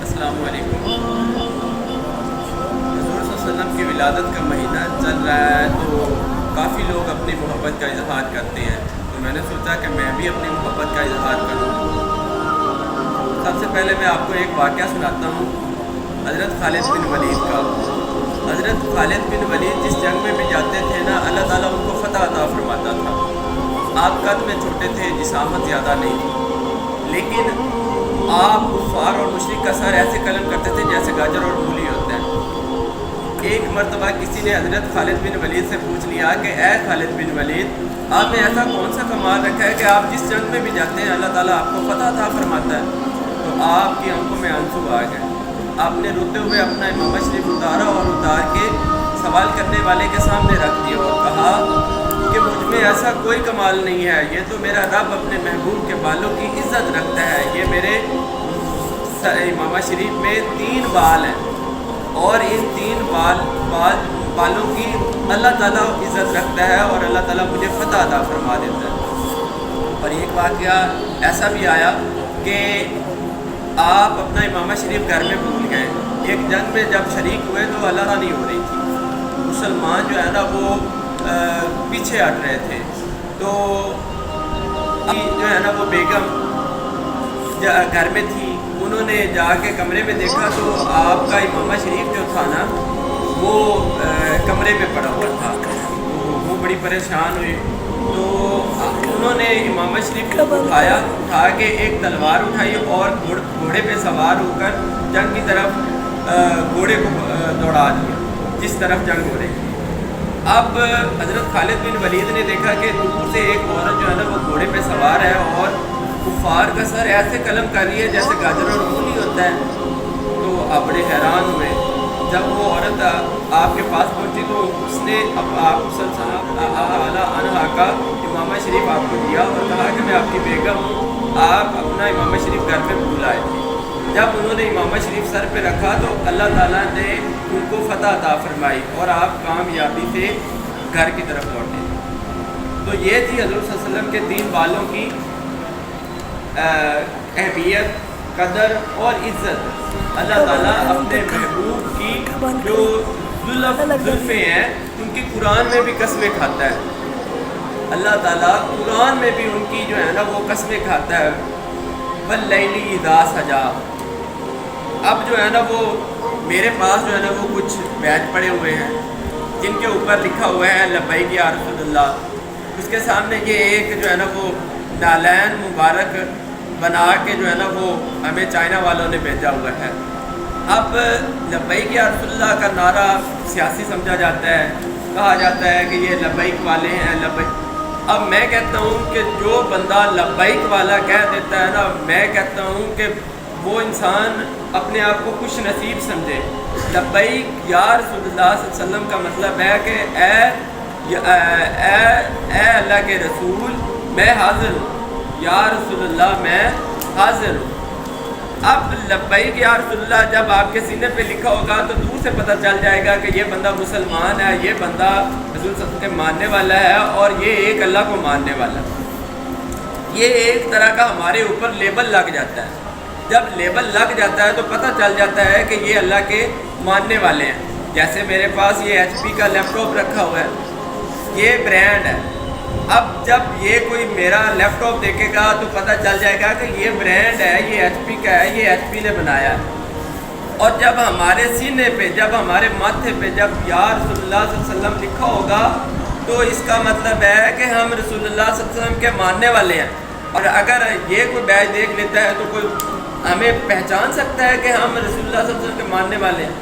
السلام علیکم۔ حضور صلی اللہ علیہ وسلم کی ولادت کا مہینہ چل رہا ہے تو کافی لوگ اپنی محبت کا اظہار کرتے ہیں، تو میں نے سوچا کہ میں بھی اپنی محبت کا اظہار کروں۔ سب سے پہلے میں آپ کو ایک واقعہ سناتا ہوں حضرت خالد بن ولید کا۔ حضرت خالد بن ولید جس جنگ میں بھی جاتے تھے نا، اللہ تعالیٰ ان کو فتح عطا فرماتا تھا۔ آپ قد میں چھوٹے تھے، جسامت زیادہ نہیں تھی، لیکن آپ کفار اور مشرک کا سر ایسے قلم کرتے تھے جیسے گاجر اور مولی ہوتے ہیں۔ ایک مرتبہ کسی نے حضرت خالد بن ولید سے پوچھ لیا کہ اے خالد بن ولید، آپ نے ایسا کون سا کمال رکھا ہے کہ آپ جس جنگ میں بھی جاتے ہیں اللہ تعالیٰ آپ کو فتح عطا فرماتا ہے؟ تو آپ کی آنکھوں میں آنسو آ گئے۔ آپ نے روتے ہوئے اپنا امامہ شریف اتارا اور اتار کے سوال کرنے والے کے سامنے رکھ دیا اور کہا کہ مجھ میں ایسا کوئی کمال نہیں ہے، یہ تو میرا رب اپنے محبوب کے بالوں کی عزت رکھتا ہے۔ یہ میرے امامہ شریف میں 3 بال ہیں اور ان 3 بالوں کی اللہ تعالیٰ عزت رکھتا ہے اور اللہ تعالیٰ مجھے فتح عطا فرما دیتا ہے۔ اور ایک واقعہ ایسا بھی آیا کہ آپ اپنا امامہ شریف گھر میں بھول گئے۔ ایک جنگ میں جب شریک ہوئے تو اللہ نہیں ہو رہی تھی، مسلمان جو ہے نا وہ پیچھے ہٹ رہے تھے، تو جو ہے نا وہ بیگم گھر میں تھی، انہوں نے جا کے کمرے میں دیکھا تو آپ کا امامہ شریف جو تھا نا وہ کمرے میں پڑا ہوا تھا، تو وہ بڑی پریشان ہوئی۔ تو انہوں نے امامہ شریف کو اٹھا کے ایک تلوار اٹھائی اور گھوڑے پہ سوار ہو کر جنگ کی طرف گھوڑے کو دوڑا دیا جس طرف جنگ ہو رہی تھی۔ اب حضرت خالد بن ولید نے دیکھا کہ دور سے ایک عورت جو ہے نا وہ گھوڑے پہ سوار ہے اور کفار کا سر ایسے قلم کر رہی ہے جیسے گاجر اور مولی ہوتا ہے۔ تو آپ بڑے حیران ہوئے۔ جب وہ عورت آپ کے پاس پہنچی تو اس نے آپ عنہا کا امامہ شریف آپ کو دیا اور کہا کہ میں آپ کی بیگم ہوں، آپ اپنا امامہ شریف گھر میں بھول آئے تھے۔ جب انہوں نے امامہ شریف سر پہ رکھا تو اللہ تعالیٰ نے ان کو فتح عطا فرمائی اور آپ کامیابی سے گھر کی طرف لوٹے۔ تو یہ تھی حضور صلی اللہ علیہ وسلم کے 3 بالوں کی اہمیت، قدر اور عزت۔ اللہ تعالیٰ اپنے محبوب کی جو زلفیں ہیں ان کی قرآن میں بھی قسمیں کھاتا ہے۔ اللہ تعالیٰ قرآن میں بھی ان کی جو ہے نا وہ قسمیں کھاتا ہے، واللیل اذا سجا۔ اب جو ہے نا وہ میرے پاس جو ہے نا وہ کچھ بیج پڑے ہوئے ہیں جن کے اوپر لکھا ہوا ہے لبیک یا رسول اللہ۔ اس کے سامنے یہ ایک جو ہے نا وہ نالین مبارک بنا کے جو ہے نا وہ ہمیں چائنا والوں نے بھیجا ہوا ہے۔ اب لبیک یا رسول اللہ کا نعرہ سیاسی سمجھا جاتا ہے، کہا جاتا ہے کہ یہ لبیک والے ہیں لبیک۔ اب میں کہتا ہوں کہ جو بندہ لبیک والا کہہ دیتا ہے نا، میں کہتا ہوں کہ وہ انسان اپنے آپ کو خوش نصیب سمجھے۔ لبیک یا رسول اللہ صلی اللہ علیہ وسلم کا مطلب ہے کہ اے اللہ کے رسول میں حاضر ہوں، یا رسول اللہ میں حاضر ہوں۔ اب لبیک یا رسول اللہ جب آپ کے سینے پہ لکھا ہوگا تو دور سے پتہ چل جائے گا کہ یہ بندہ مسلمان ہے، یہ بندہ رسول صلی اللہ علیہ وسلم کے ماننے والا ہے اور یہ ایک اللہ کو ماننے والا ہے۔ یہ ایک طرح کا ہمارے اوپر لیبل لگ جاتا ہے۔ جب لیبل لگ جاتا ہے تو پتہ چل جاتا ہے کہ یہ اللہ کے ماننے والے ہیں۔ جیسے میرے پاس یہ HP کا لیپ ٹاپ رکھا ہوا ہے، یہ برانڈ ہے۔ اب جب یہ کوئی میرا لیپ ٹاپ دیکھے گا تو پتہ چل جائے گا کہ یہ برانڈ ہے، یہ HP کا ہے، یہ HP نے بنایا ہے۔ اور جب ہمارے سینے پہ، جب ہمارے ماتھے پہ جب یا رسول اللہ صلی اللہ علیہ وسلم لکھا ہوگا تو اس کا مطلب ہے کہ ہم رسول اللہ صلی اللہ علیہ وسلم کے ماننے والے ہیں۔ اور اگر یہ کوئی بیج دیکھ لیتا ہے تو کوئی ہمیں پہچان سکتا ہے کہ ہم رسول اللہ صلی اللہ علیہ وسلم کے ماننے والے ہیں؟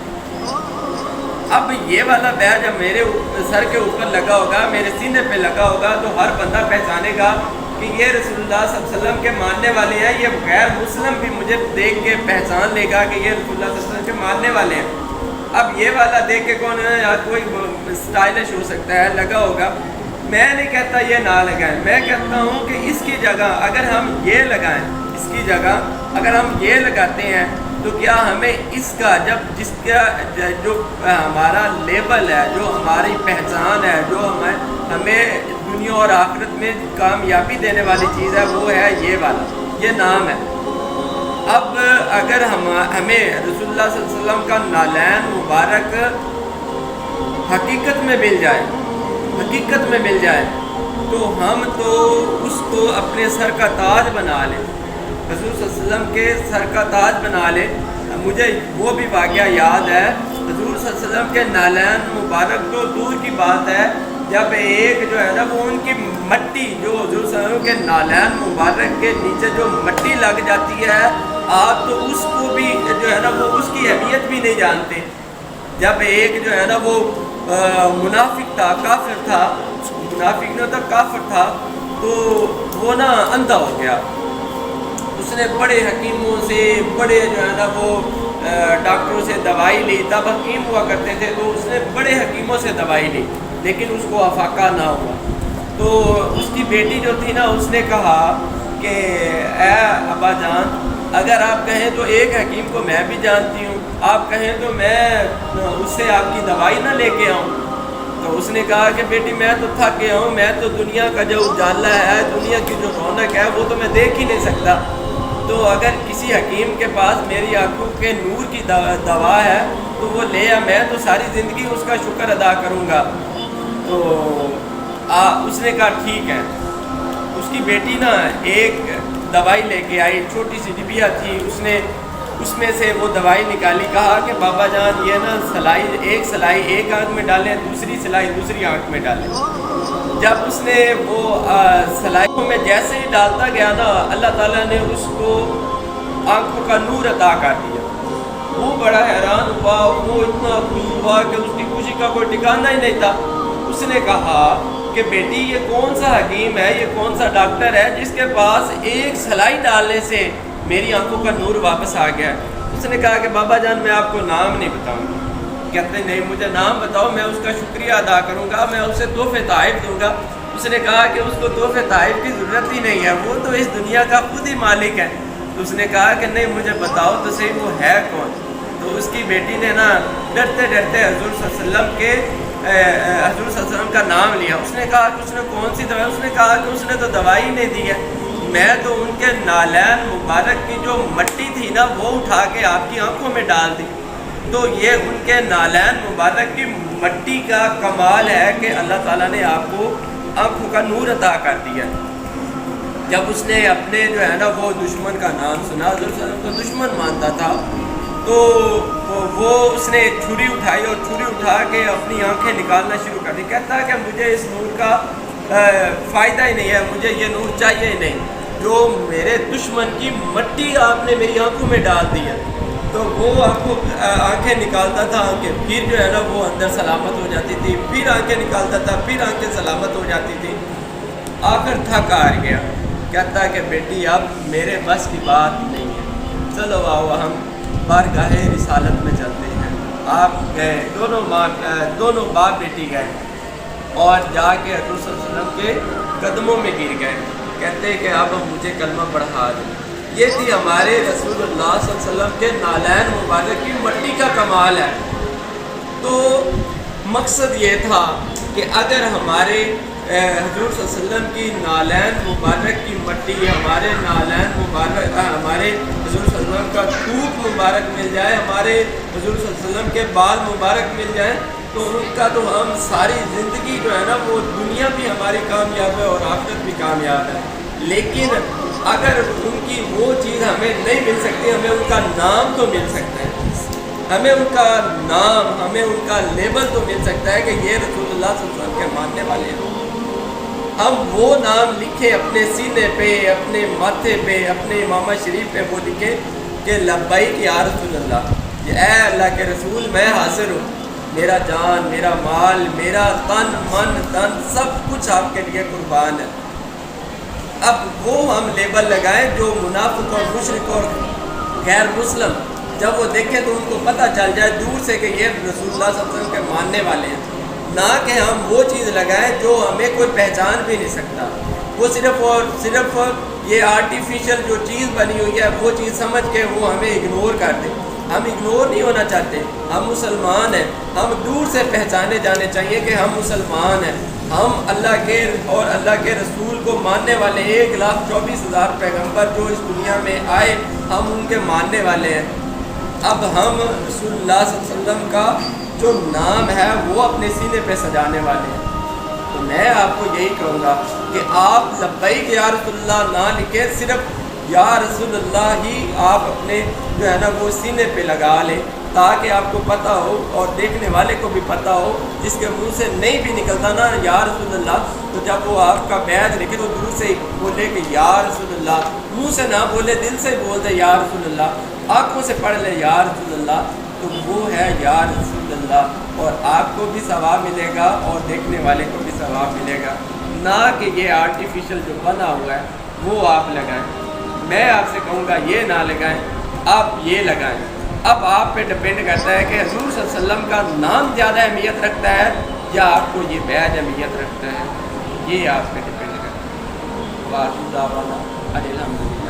اب یہ والا بیج جب میرے سر کے اوپر لگا ہوگا، میرے سینے پہ لگا ہوگا تو ہر بندہ پہچانے گا کہ یہ رسول اللہ صلی اللہ علیہ وسلم کے ماننے والے ہیں۔ یہ غیر مسلم بھی مجھے دیکھ کے پہچان لے گا کہ یہ رسول اللہ صلی اللہ علیہ وسلم کے ماننے والے ہیں۔ اب یہ والا دیکھ کے کون ہے یا کوئی اسٹائلش ہو سکتا ہے، لگا ہوگا۔ میں نہیں کہتا یہ نہ لگائیں، میں کہتا ہوں کہ اس کی جگہ اگر ہم یہ لگائیں، اس کی جگہ اگر ہم یہ لگاتے ہیں تو کیا ہمیں اس کا جس کا جو ہمارا لیبل ہے، جو ہماری پہچان ہے، جو ہمیں دنیا اور آخرت میں کامیابی دینے والی چیز ہے وہ ہے یہ والا، یہ نام ہے۔ اب اگر ہمیں رسول اللہ صلی اللہ علیہ وسلم کا نالین مبارک حقیقت میں مل جائے تو ہم تو اس کو اپنے سر کا تاج بنا لیں، حضور صلی اللہ علیہ وسلم کے سر کا تاج بنا لیں۔ مجھے وہ بھی واقعہ یاد ہے، حضور صلی اللہ علیہ وسلم کے نالین مبارک تو دور کی بات ہے، جب ایک جو ہے نا وہ ان کی مٹی جو حضور صلی اللہ علیہ وسلم کے نالین مبارک کے نیچے جو مٹی لگ جاتی ہے، آپ تو اس کو بھی جو ہے نا وہ اس کی اہمیت بھی نہیں جانتے۔ جب ایک جو ہے نا وہ منافق تھا، کافر تھا، منافق نہیں ہوتا کافر تھا، تو وہ نا اندھا ہو گیا۔ اس نے بڑے حکیموں سے، بڑے جو ہے نا وہ ڈاکٹروں سے دوائی لی، تب حکیم ہوا کرتے تھے، تو اس نے بڑے حکیموں سے دوائی لی لیکن اس کو افاقہ نہ ہوا۔ تو اس کی بیٹی جو تھی نا اس نے کہا کہ اے ابا جان، اگر آپ کہیں تو ایک حکیم کو میں بھی جانتی ہوں، آپ کہیں تو میں اس سے آپ کی دوائی نہ لے کے آؤں۔ تو اس نے کہا کہ بیٹی میں تو تھک گیا ہوں، میں تو دنیا کا جو اجالا ہے، دنیا کی جو رونق ہے وہ تو میں دیکھ ہی نہیں سکتا، تو اگر کسی حکیم کے پاس میری آنکھوں کے نور کی دوا ہے تو وہ لے آ، میں تو ساری زندگی اس کا شکر ادا کروں گا۔ تو اس نے کہا ٹھیک ہے۔ اس کی بیٹی نا ایک دوائی لے کے آئی، چھوٹی سی ڈبیا تھی، اس میں سے وہ دوائی نکالی، کہا کہ بابا جان یہ نا ایک سلائی ایک آنکھ میں ڈالیں، دوسری سلائی دوسری آنکھ میں ڈالیں۔ جب اس نے وہ سلائیوں میں جیسے ہی ڈالتا گیا نا، اللہ تعالیٰ نے اس کو آنکھوں کا نور عطا کر دیا۔ وہ بڑا حیران ہوا، وہ اتنا خوش ہوا کہ اس کی خوشی کا کوئی ٹھکانہ ہی نہیں تھا۔ اس نے کہا کہ بیٹی یہ کون سا حکیم ہے، یہ کون سا ڈاکٹر ہے جس کے پاس ایک سلائی ڈالنے سے میری آنکھوں کا نور واپس آ گیا؟ اس نے کہا کہ بابا جان میں آپ کو نام نہیں بتاؤں گا۔ کہتے نہیں مجھے نام بتاؤ، میں اس کا شکریہ ادا کروں گا، میں اسے تحفے تحائف دوں گا۔ اس نے کہا کہ اس کو تحفے تحائف کی ضرورت ہی نہیں ہے، وہ تو اس دنیا کا خود ہی مالک ہے۔ تو اس نے کہا کہ نہیں مجھے بتاؤ تو صحیح وہ ہے کون۔ تو اس کی بیٹی نے نا ڈرتے ڈرتے حضور صلی اللہ علیہ وسلم کا نام لیا۔ اس نے کہا کہ اس نے کون سی دوائی؟ اس نے کہا کہ اس نے تو دوائی نہیں دی ہے، میں تو ان کے نالین مبارک کی جو مٹی تھی نا وہ اٹھا کے آپ کی آنکھوں میں ڈال دی۔ تو یہ ان کے نالین مبارک کی مٹی کا کمال ہے کہ اللہ تعالیٰ نے آپ کو آنکھوں کا نور عطا کر دیا۔ جب اس نے اپنے جو ہے نا وہ دشمن کا نام سنا، حضور صلی اللہ علیہ وسلم کو دشمن مانتا تھا، تو وہ اس نے چھری اٹھائی اور چھری اٹھا کے اپنی آنکھیں نکالنا شروع کر دی۔ کہتا ہے کہ مجھے اس نور کا فائدہ ہی نہیں ہے، مجھے یہ نور چاہیے ہی نہیں، جو میرے دشمن کی مٹی آپ نے میری آنکھوں میں ڈال دی ہے۔ تو وہ آنکھیں نکالتا تھا، آنکھیں پھر جو ہے نا وہ اندر سلامت ہو جاتی تھی، پھر آنکھیں نکالتا تھا، پھر آنکھیں سلامت ہو جاتی تھی۔ آخر تھک ہار گیا، کہتا ہے کہ بیٹی اب میرے بس کی بات نہیں ہے، چلو آؤ ہم بارگاہ رسالت میں چلتے ہیں۔ آپ گئے، دونوں باپ بیٹی گئے اور جا کے حضور صلی اللہ علیہ وسلم کے قدموں میں گر گئے، کہتے ہیں کہ اب مجھے کلمہ پڑھا دیں۔ یہ تھی ہمارے رسول اللہ صلی اللہ علیہ وسلم کے نالین مبارک کی مٹی کا کمال ہے۔ تو مقصد یہ تھا کہ اگر ہمارے حضور صلی اللہ علیہ وسلم کی نالین مبارک کی مٹی، ہمارے نالین مبارک، ہمارے حضور صلی اللہ علیہ وسلم کا تھوک مبارک مل جائے، ہمارے حضور صلی اللہ علیہ وسلم کے بال مبارک مل جائیں، تو ان کا تو ہم ساری زندگی جو ہے نا وہ دنیا بھی ہماری کامیاب ہے اور آخرت بھی کامیاب ہے۔ لیکن اگر ان کی وہ چیز ہمیں نہیں مل سکتی، ہمیں ان کا نام تو مل سکتا ہے، ہمیں ان کا نام، ہمیں ان کا لیبل تو مل سکتا ہے کہ یہ رسول اللہ صلی اللہ علیہ وسلم کے ماننے والے ہیں۔ ہم وہ نام لکھیں اپنے سینے پہ، اپنے ماتھے پہ، اپنے امامہ شریف پہ، وہ لکھیں کہ لبیک یا رسول اللہ، اے اللہ کے رسول میں حاضر ہوں، میرا جان، میرا مال، میرا تن من دن سب کچھ آپ کے لیے قربان ہے۔ اب وہ ہم لیبل لگائیں جو منافق اور مشرک اور غیر مسلم جب وہ دیکھیں تو ان کو پتہ چل جائے دور سے کہ یہ رسول اللہ صلی اللہ علیہ وسلم کے ماننے والے ہیں، نہ کہ ہم وہ چیز لگائیں جو ہمیں کوئی پہچان بھی نہیں سکتا۔ وہ صرف اور صرف یہ آرٹیفیشل جو چیز بنی ہوئی ہے وہ چیز سمجھ کے وہ ہمیں اگنور کر دیں. ہم اگنور نہیں ہونا چاہتے. ہم مسلمان ہیں. ہم دور سے پہچانے جانے چاہیے کہ ہم مسلمان ہیں. ہم اللہ کے اور اللہ کے رسول کو ماننے والے 1,24,000 پیغمبر جو اس دنیا میں آئے ہم ان کے ماننے والے ہیں. اب ہم رسول اللہ صلی اللہ علیہ وسلم کا جو نام ہے وہ اپنے سینے پہ سجانے والے ہیں. تو میں آپ کو یہی کہوں گا کہ آپ لبیک یا رسول اللہ نہ لکھیں, صرف یا رسول اللہ ہی آپ اپنے جو ہے نا وہ سینے پہ لگا لیں, تاکہ آپ کو پتہ ہو اور دیکھنے والے کو بھی پتہ ہو. جس کے منہ سے نہیں بھی نکلتا نا یا رسول اللہ, تو جب وہ آپ کا بیج لکھے تو دور سے ہی بولے کہ یا رسول اللہ. منہ سے نہ بولے, دل سے بول دے یا رسول اللہ, آنکھوں سے پڑھ لے یا رسول اللہ, تو وہ ہے یا رسول اللہ. اور آپ کو بھی ثواب ملے گا اور دیکھنے والے کو بھی ثواب ملے گا. نہ کہ یہ آرٹیفیشل جو بنا ہوا ہے وہ آپ لگائیں. میں آپ سے کہوں گا یہ نہ لگائیں, آپ یہ لگائیں. اب آپ پہ ڈپینڈ کرتا ہے کہ حضور صلی اللہ علیہ وسلم کا نام زیادہ اہمیت رکھتا ہے یا آپ کو یہ بیج اہمیت رکھتا ہے. یہ آپ پہ ڈپینڈ کرتا ہے. واہ الحمد للہ.